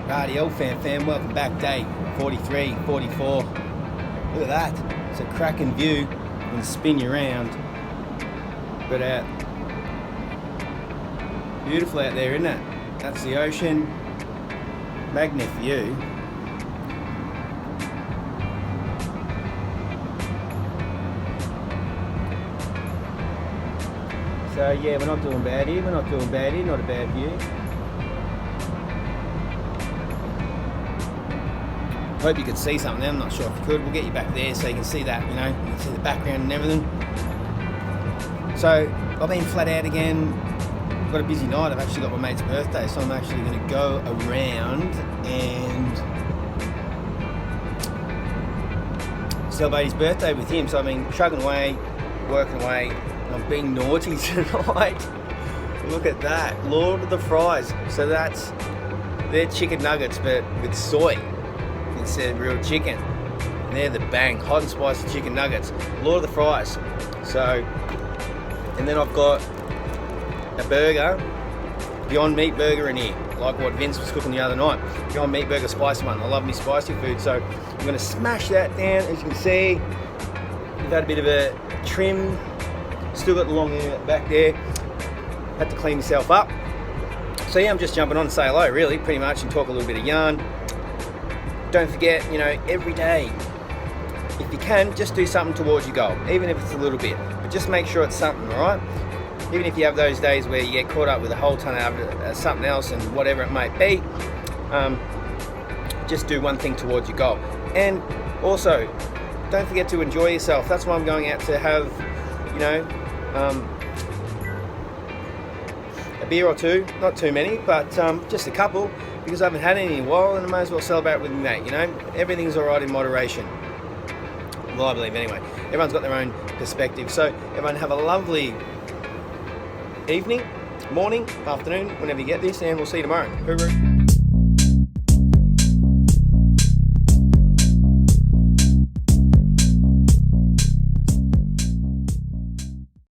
Radio fam, welcome back. Day 43, 44. Look at that. It's a cracking view. I'm going to spin you around. But beautiful out there, isn't it? That's the ocean. Magnet view. So yeah, we're not doing bad here. Not a bad view. Hope you could see something there. I'm not sure if you could. We'll get you back there so you can see that, you can see the background and everything. So I've been flat out again. Got a busy night. I've actually got my mate's birthday, so I'm actually going to go around and celebrate his birthday with him. So I've been chugging away, working away, and I'm being naughty tonight. Look at that, Lord of the Fries. So they're chicken nuggets, but with soy instead of real chicken. And they're the bang, hot and spicy chicken nuggets, Lord of the Fries. So, and then I've got a burger, Beyond Meat burger in here, like what Vince was cooking the other night. Beyond Meat burger, spicy one. I love me spicy food, so I'm going to smash that down. As you can see, we've had a bit of a trim. Still got the long hair back there. Had to clean myself up. So yeah, I'm just jumping on to say hello, really, pretty much, and talk a little bit of yarn. Don't forget, every day, if you can, just do something towards your goal, even if it's a little bit. But just make sure it's something, all right? Even if you have those days where you get caught up with a whole ton of something else and whatever it might be, just do one thing towards your goal. And also, don't forget to enjoy yourself. That's why I'm going out to have, a beer or two, not too many, but just a couple, because I haven't had any in a while, and I might as well celebrate with my mate. Everything's all right in moderation. Well, I believe anyway. Everyone's got their own perspective. So everyone have a lovely evening, morning, afternoon, whenever you get this, and we'll see you tomorrow. Hooroo.